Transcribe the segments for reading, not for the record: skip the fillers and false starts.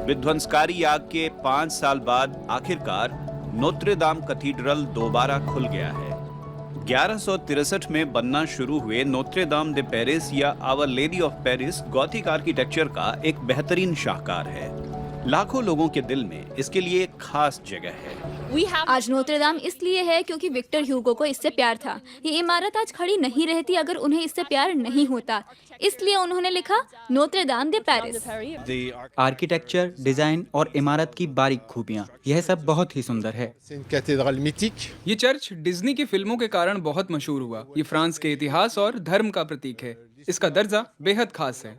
विध्वंसकारी आग के 5 साल बाद आखिरकार नोत्रे दाम कैथेड्रल दोबारा खुल गया है। 1163 में बनना शुरू हुए नोत्रे दाम दे पेरिस या Our Lady of Paris Gothic architecture का एक बेहतरीन शाहकार है। लाखों लोगों के दिल में इसके लिए एक खास जगह है। आज नोत्रे दाम इसलिए है क्योंकि विक्टर ह्यूगो को इससे प्यार था। ये इमारत आज खड़ी नहीं रहती अगर उन्हें इससे प्यार नहीं होता। इसलिए उन्होंने लिखा नोत्रे Dame de Paris. Architecture, design और इमारत की बारीक खूबियाँ, यह सब बहुत ही सुंदर है। ये चर्च डिज्नी की फिल्मों के कारण बहुत मशहूर हुआ। ये फ्रांस के इतिहास और धर्म का प्रतीक है। इसका दर्जा बेहद खास है।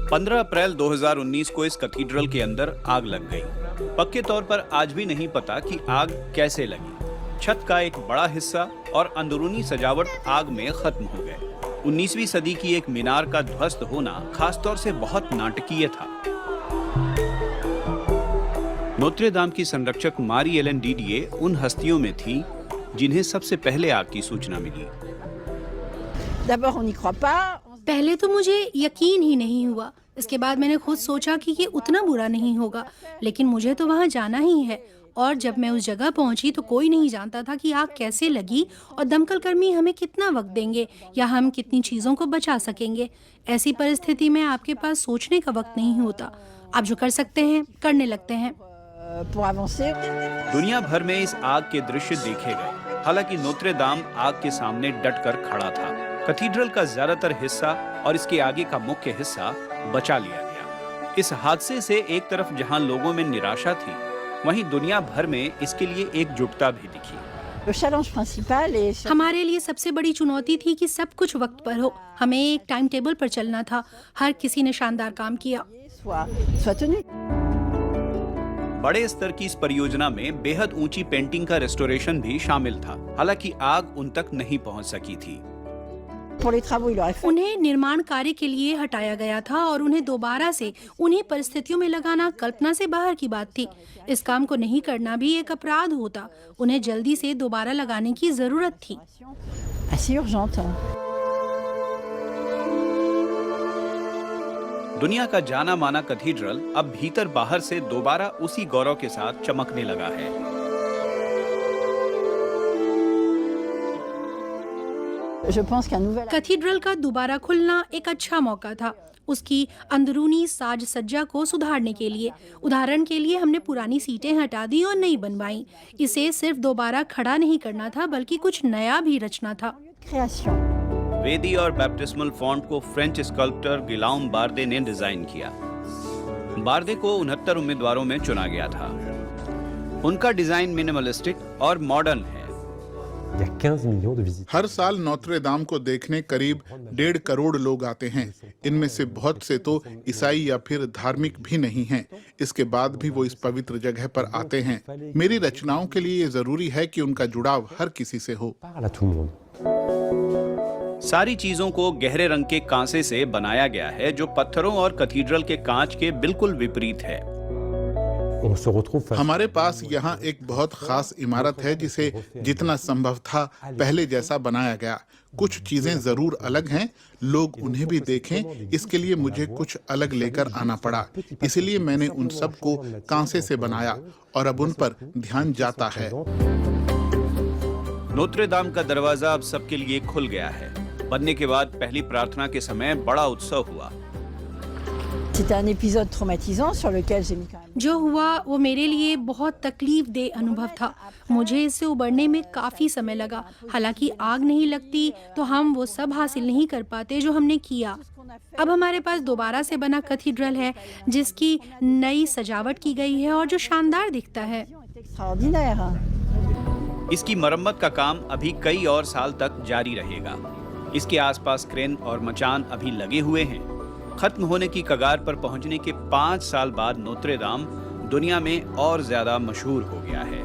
15 अप्रैल 2019 को इस कैथेड्रल के अंदर आग लग गई। पक्के तौर पर आज भी नहीं पता कि आग कैसे लगी। छत का एक बड़ा हिस्सा और अंदरूनी सजावट आग में खत्म हो गए। 19वीं सदी की एक मीनार का ध्वस्त होना खासतौर से बहुत नाटकीय था। नोत्रे दाम की संरक्षक मारी एलेन डीडिये उन हस्तियों में थी जिन्हें सबसे पहले आग की सूचना मिली। पहले तो मुझे यकीन ही नहीं हुआ। इसके बाद मैंने खुद सोचा कि ये उतना बुरा नहीं होगा, लेकिन मुझे तो वहाँ जाना ही है। और जब मैं उस जगह पहुंची तो कोई नहीं जानता था कि आग कैसे लगी और दमकल कर्मी हमें कितना वक्त देंगे या हम कितनी चीज़ों को बचा सकेंगे। ऐसी परिस्थिति में आपके पास सोचने का वक्त नहीं होता। आप जो कर सकते हैं करने लगते हैं। दुनिया भर में इस आग के दृश्य देखे गए। हालांकि नोत्रे दाम आग के सामने डटकर खड़ा था। कैथेड्रल का ज्यादातर हिस्सा और इसके आगे का मुख्य हिस्सा बचा लिया गया। इस हादसे से एक तरफ जहां लोगों में निराशा थी, वहीं दुनिया भर में इसके लिए एकजुटता भी दिखी। हमारे लिए सबसे बड़ी चुनौती थी कि सब कुछ वक्त पर हो। हमें एक टाइम टेबल पर चलना था। हर किसी ने शानदार काम किया। बड़े स्तर की इस परियोजना में बेहद ऊंची पेंटिंग का रेस्टोरेशन भी शामिल था। हालांकि आग उन तक नहीं पहुंच सकी थी। उन्हें निर्माण कार्य के लिए हटाया गया था और उन्हें दोबारा से उन्हीं परिस्थितियों में लगाना कल्पना से बाहर की बात थी। इस काम को नहीं करना भी एक अपराध होता। उन्हें जल्दी से दोबारा लगाने की जरूरत थी। दुनिया का जाना माना कैथेड्रल अब भीतर बाहर से दोबारा उसी गौरव के साथ चमकने लगा है। कैथेड्रल का दोबारा खुलना एक अच्छा मौका था उसकी अंदरूनी साज सज्जा को सुधारने के लिए। उदाहरण के लिए हमने पुरानी सीटें हटा दी और नई बनवाई। इसे सिर्फ दोबारा खड़ा नहीं करना था बल्कि कुछ नया भी रचना था। वेदी और बैप्टिस्मल फॉन्ट को फ्रेंच स्कल्प्टर गिलाउम बार्दे ने डिजाइन किया। बार्दे को 69 उम्मीदवारों में चुना गया था। उनका डिजाइन मिनिमलिस्टिक और मॉडर्न है। हर साल नोत्रे दाम को देखने करीब 1.5 करोड़ लोग आते हैं। इनमें से बहुत से तो ईसाई या फिर धार्मिक भी नहीं हैं। इसके बाद भी वो इस पवित्र जगह पर आते हैं। मेरी रचनाओं के लिए ये जरूरी है कि उनका जुड़ाव हर किसी से हो। सारी चीजों को गहरे रंग के कांसे से बनाया गया है, जो पत्थरों और कैथेड्रल के कांच के बिल्कुल विपरीत है। हमारे पास यहाँ एक बहुत खास इमारत है जिसे जितना संभव था पहले जैसा बनाया गया। कुछ चीजें जरूर अलग हैं, लोग उन्हें भी देखें, इसके लिए मुझे कुछ अलग लेकर आना पड़ा। इसलिए मैंने उन सब को कांसे से बनाया और अब उन पर ध्यान जाता है। नोत्रे दाम का दरवाजा अब सबके लिए खुल गया है। बनने के बाद पहली प्रार्थना के समय बड़ा उत्सव हुआ। जो हुआ वो मेरे लिए बहुत तकलीफ दे अनुभव था। मुझे इससे उबरने में काफी समय लगा। हालांकि आग नहीं लगती तो हम वो सब हासिल नहीं कर पाते जो हमने किया। अब हमारे पास दोबारा से बना कैथेड्रल है जिसकी नई सजावट की गई है और जो शानदार दिखता है। इसकी मरम्मत का काम अभी कई और साल तक जारी रहेगा। इसके आसपास क्रेन और मचान अभी लगे हुए हैं। खत्म होने की कगार पर पहुंचने के 5 साल बाद नोत्रे दाम दुनिया में और ज्यादा मशहूर हो गया है।